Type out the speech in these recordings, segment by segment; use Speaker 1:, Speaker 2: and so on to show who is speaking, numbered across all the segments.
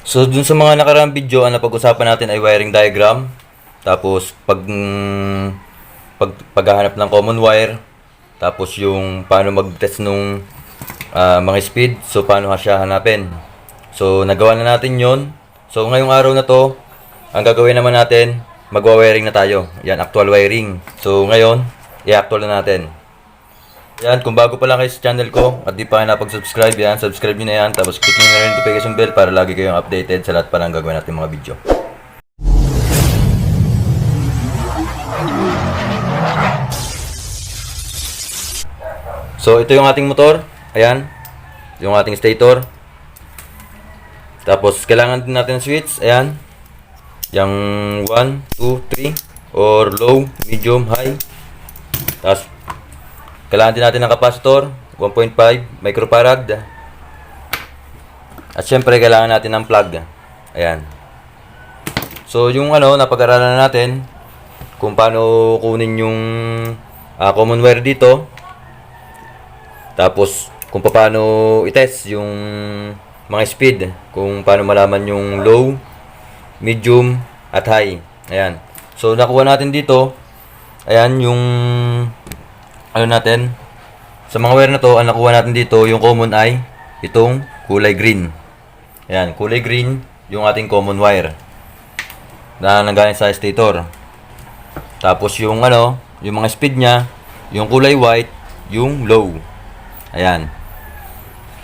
Speaker 1: So, dun sa mga nakaraang video, ang napag-usapan natin ay wiring diagram. Tapos, paghahanap ng common wire. Tapos, yung paano mag-test nung mga speed. So, paano siya hanapin. So, nagawa na natin yon. So, ngayong araw na to, ang gagawin naman natin, magwa-wiring na tayo. Yan, actual wiring. So, ngayon, i-actual na natin. Yan, kung bago pa lang kayo sa channel ko at di pa kayo napag-subscribe, yan, subscribe nyo na yan. Tapos click nyo na rin yung notification bell para lagi kayong updated sa lahat pa ng gagawin natin mga video. So, ito yung ating motor. Ayan, yung ating stator. Tapos, kailangan din natin ng switch. Ayan, yung 1, 2, 3 or low, medium, high. Tapos, kailangan din natin ng capacitor, 1.5 microfarad. At syempre, kailangan natin ng plug. Ayan. So, yung napag-aralan natin kung paano kunin yung common wire dito. Tapos, kung paano i-test yung mga speed. Kung paano malaman yung low, medium, at high. Ayan. So, nakuha natin dito. Ayan, yung natin. Sa mga wire na to, ang nakuha natin dito, yung common ay itong kulay green. Ayan, kulay green, yung ating common wire na nanggaling sa stator. Tapos yung yung mga speed niya, yung kulay white, yung low. Ayan.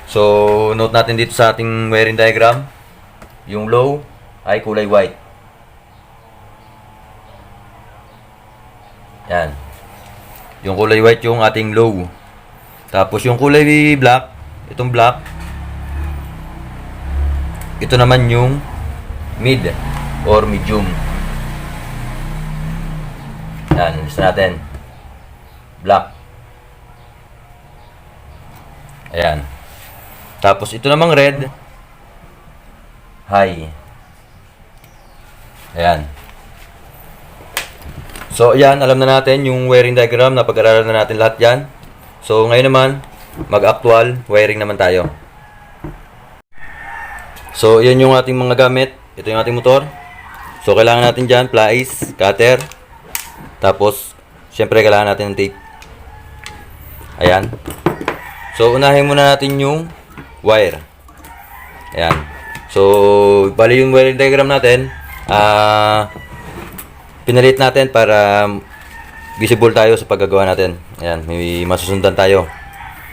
Speaker 1: So, note natin dito sa ating wiring diagram, yung low ay kulay white. Ayan. Yung kulay white yung ating low. Tapos yung kulay black, itong black, ito naman yung mid or medium. Yan, lista natin. Black. Ayan. Tapos ito namang red, high. Ayan. So, ayan, alam na natin yung wiring diagram, napag-aralan na natin lahat yan. So, ngayon naman, mag-actual wiring naman tayo. So, yan yung ating mga gamit. Ito yung ating motor. So, kailangan natin dyan, pliers, cutter. Tapos, syempre, kailangan natin ng tape. Ayan. So, unahin muna natin yung wire. Ayan. So, bali yung wiring diagram natin, pinalit natin para visible tayo sa paggagawa natin. Ayan, may masusundan tayo.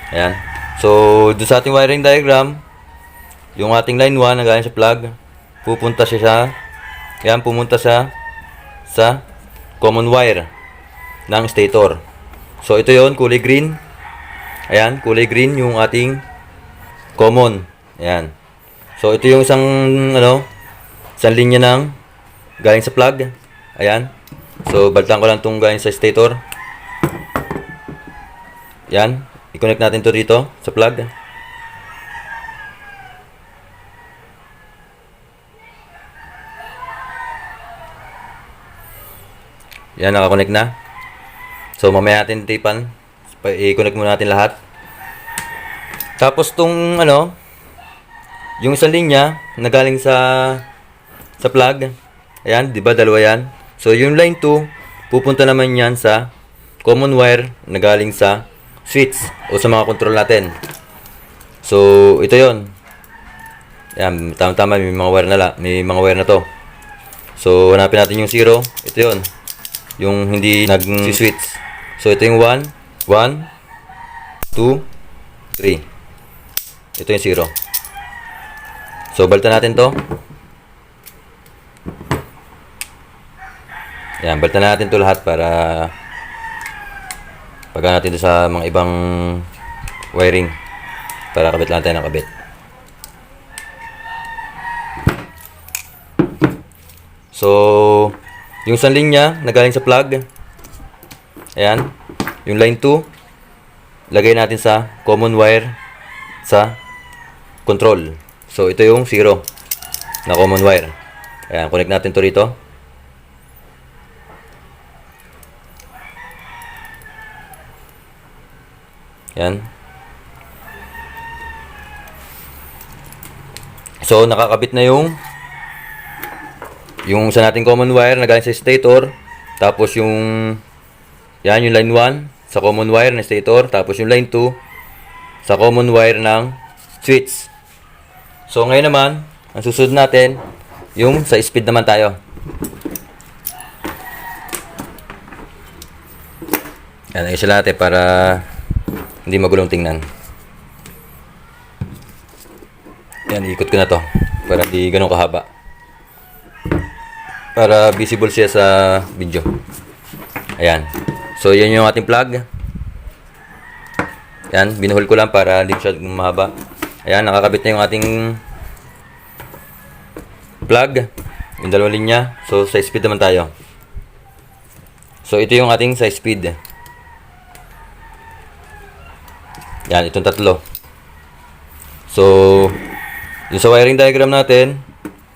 Speaker 1: Ayan. So, doon sa ating wiring diagram, yung ating line 1 na galing sa plug, pupunta siya pumunta sa common wire ng stator. So, ito yon kulay green. Ayan, kulay green yung ating common. Ayan. So, ito yung isang linya ng galing sa plug. Ayan. So, baltan ko lang itong galing sa stator. Ayan. I-connect natin to dito sa plug. Ayan, nakakonect na. So, mamaya natin tipan. I-connect muna natin lahat. Tapos, itong yung isang linya na galing sa plug. Ayan, di ba? Dalawa yan. So, yung line 2, pupunta naman yan sa common wire na galing sa switch o sa mga control natin. So, ito yon. Ayan, tama-tama, may mga wire na to. So, hanapin natin yung 0. Ito yon. Yung hindi nag-switch. So, ito yung 1, 2, 3. Ito yung 0. So, balitan natin to. Ayan, balitan natin to lahat para pagka natin to sa mga ibang wiring para kabit lang tayo ng kabit. So, yung isang linya na galing sa plug, ayan, yung line 2, lagay natin sa common wire sa control. So, ito yung 0 na common wire. Ayan, connect natin to rito. Yan. So, nakakabit na yung sa nating common wire na galing sa stator. Tapos yung yung line 1 sa common wire ng stator. Tapos yung line 2 sa common wire ng switch. So, ngayon naman, ang susunod natin, yung sa speed naman tayo. Yan, ayos natin para hindi magulong tingnan. Yan, ikot ko na to para di ganun kahaba. Para visible siya sa video. Ayan. So, yan yung ating plug. Yan, binuhol ko lang para hindi siya mahaba. Ayan, nakakabit na yung ating plug. Yung dalawang linya. So, sa speed naman tayo. So, ito yung ating sa speed. Yan, itong tatlo. So, yung sa wiring diagram natin,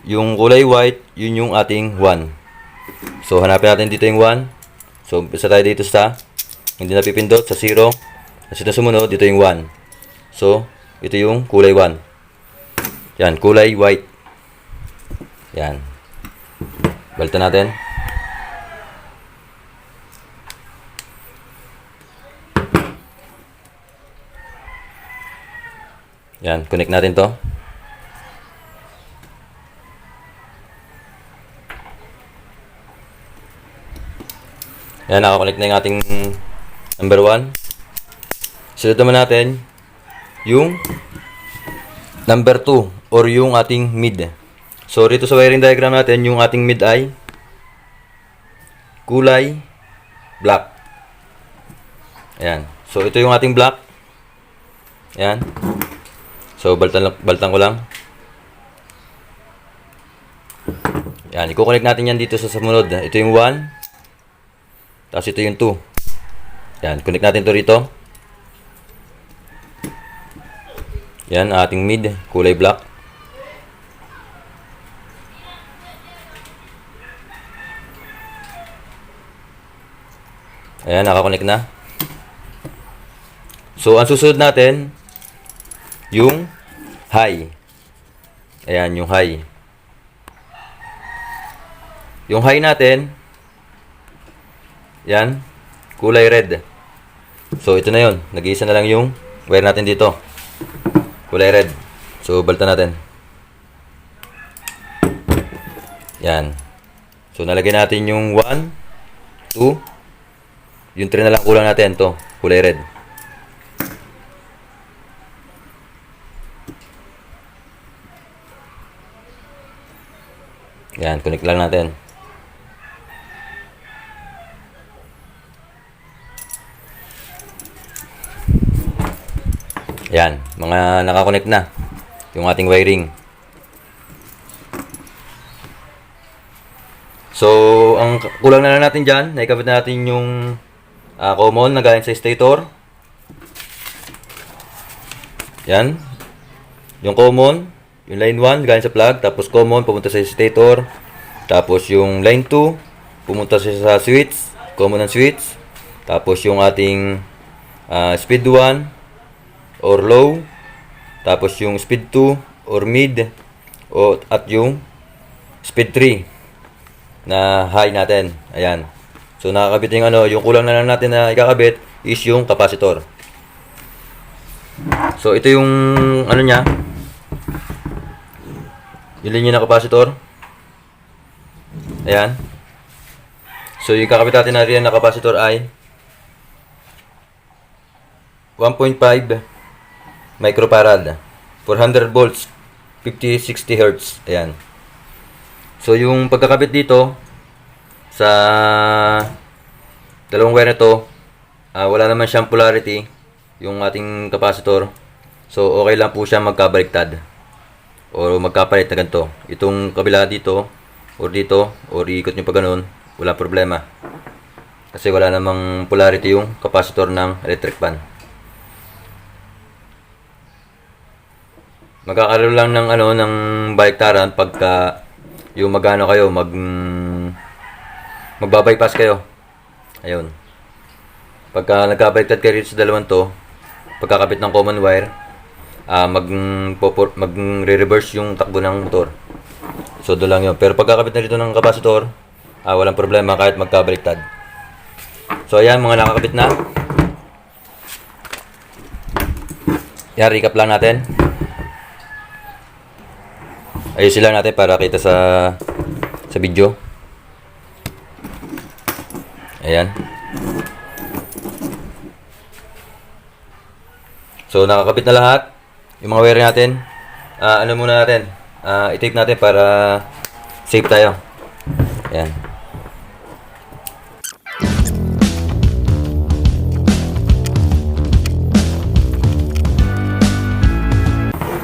Speaker 1: yung kulay white, yun yung ating 1. So, hanapin natin dito yung 1. So, umpisa tayo dito sa hindi napipindot, sa 0. Kasi na sumunod, dito yung 1. So, ito yung kulay 1. Yan, kulay white. Yan. Balitan natin. Yan, connect natin to. Yan, nakakonect na yung ating number 1. Sunod naman natin yung number 2 or yung ating mid. So, rito sa wiring diagram natin, yung ating mid ay kulay black. Ayan. So, ito yung ating black. Ayan. So, baltan ko lang. Ayan, i-connect natin yan dito sa sumunod. Ito yung 1. Tapos ito yung 2. Yan, connect natin to rito. Yan, ating mid, kulay black. Ayan, nakakonect na. So, ang susunod natin, yung high. Ayan, yung high. Yung high natin, yan, kulay red. So, ito na yun. Nag-iisa na lang yung wire natin dito. Kulay red. So, baltan natin. Yan. So, nalagay natin yung 1, 2. Yung 3 na lang kulang natin. Ito, kulay red. Yan, connect lang natin. Yan, mga nakakonect na yung ating wiring. So, ang kulang na lang natin dyan, naikabit na natin yung common na galing sa stator. Yan. Yung common, yung line 1 galing sa plug, tapos common pumunta sa stator. Tapos yung line 2 pumunta sa switch, common ng switch. Tapos yung ating speed 1 or low, tapos yung speed 2 or mid, at yung speed 3 na high natin. Ayan. So, nakakabit yung yung kulang na lang natin na ikakabit is yung capacitor. So, ito yung niya, yung linya na capacitor. Ayan. So, yung kakabit natin na riyan na capacitor ay 1.5 microfarad, 400 volts, 50-60 Hz. Ayan. So, yung pagkakabit dito sa dalawang wire na to, wala naman siyang polarity yung ating capacitor. So, okay lang po siya magkabaliktad o magkapalit na ganito. Itong kabila dito or dito or iikot nyo pa ganun, wala problema. Kasi wala namang polarity yung capacitor ng electric fan. Magkakaroon lang ng ng baliktaran pagka yung magano kayo, magbabypass kayo. Ayun. Pagka nagkabaliktad kayo sa dalawang to, pagkakabit ng common wire, magre-reverse yung takbo ng motor. So doon lang yun. Pero pagkakabit na dito ng kapasitor, walang problema kahit magkabaliktad. So ayan, mga nakakabit na. Yan, recap lang natin. Ayusin lang natin para kita sa video. Ayan. So nakakabit na lahat. Yung mga wire natin. Ano muna natin? I-tape natin para safe tayo. Ayan.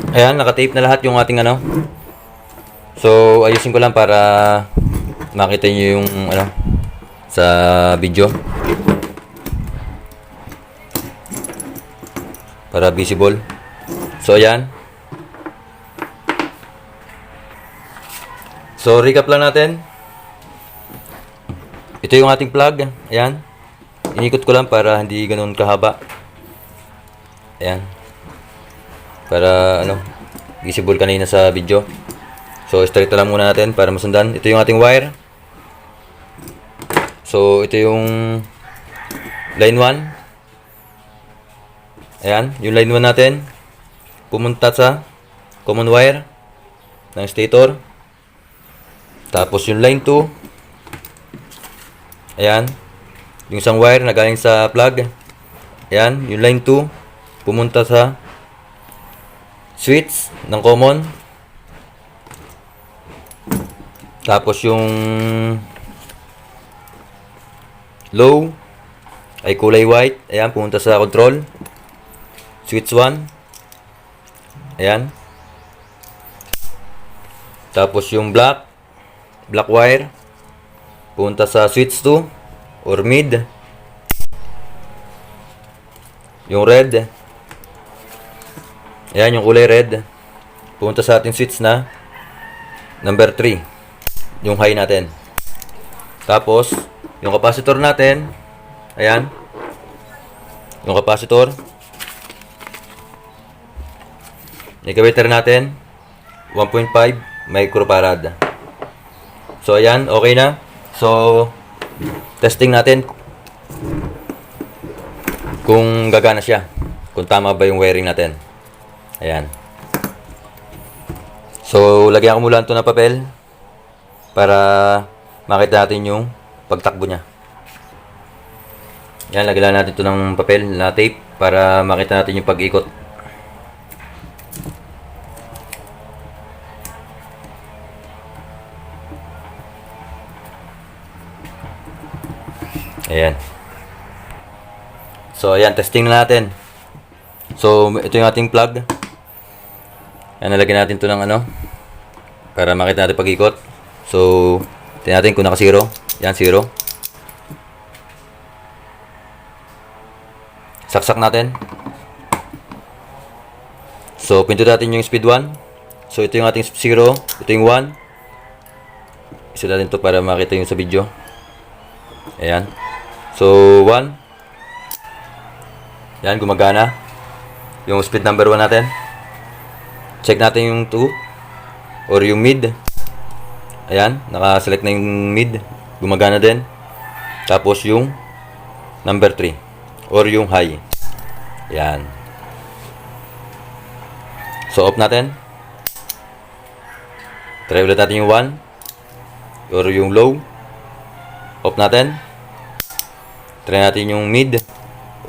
Speaker 1: Ayan, naka-tape na lahat yung ating ano. So, ayusin ko lang para makita nyo yung ano sa video. Para visible. So, ayan. So, recap lang natin. Ito yung ating plug. Ayan. Inikot ko lang para hindi ganun kahaba. Ayan. Para ano, visible kanina sa video. So, straight lang muna natin para masundan. Ito yung ating wire. So, ito yung line 1. Ayan, yung line 1 natin. Pumunta sa common wire ng stator. Tapos yung line 2. Ayan, yung isang wire na galing sa plug. Ayan, yung line 2. Pumunta sa switch ng common. Tapos yung low ay kulay white. Ayan, pumunta sa control. Switch 1. Ayan. Tapos yung black wire pumunta sa switch 2 or mid. Yung red, ayan, yung kulay red pumunta sa ating switch na number 3, yung high natin. Tapos yung capacitor natin, ayan, yung capacitor, negawater natin 1.5 microfarad. So ayan, okay na. So testing natin kung gagana siya, kung tama ba yung wiring natin. Ayan. So, lagyan ko muna ito ng papel para makita natin yung pagtakbo niya. Yan, lagyan natin ito ng papel na tape para makita natin yung pag-ikot. Ayan. So, ayan, testing na natin. So, ito yung ating plug. Ayan, nalagyan natin ito ng ano para makita natin pag-ikot. So, tingnan natin kung naka-0. Yan, 0. Saksak natin. So, pindot natin yung speed 1. So, ito yung ating 0. Ito yung 1. Isa natin ito para makita yung sa video. Ayan. So, 1. Yan, gumagana. Yung speed number 1 natin. Check natin yung 2 or yung mid. Ayan, naka-select na yung mid. Gumagana din. Tapos yung number 3 or yung high. Ayan. So, off natin. Try ulit natin yung 1 or yung low. Off natin. Try natin yung mid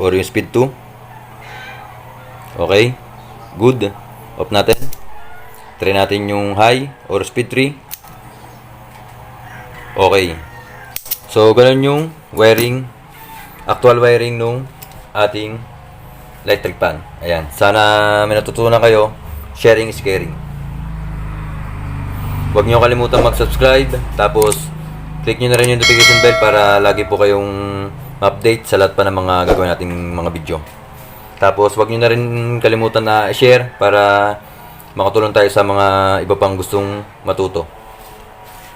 Speaker 1: or yung speed 2. Okay. Good. Off natin. Try natin yung high or speed 3. Okay. So, ganun yung wiring, actual wiring nung ating electric fan. Ayan. Sana may natutunan kayo. Sharing is caring. Huwag nyo kalimutan mag-subscribe. Tapos, click nyo na rin yung notification bell para lagi po kayong update sa lahat pa ng mga gagawin nating mga video. Tapos, huwag nyo na rin kalimutan na i-share para makatulong tayo sa mga iba pang gustong matuto.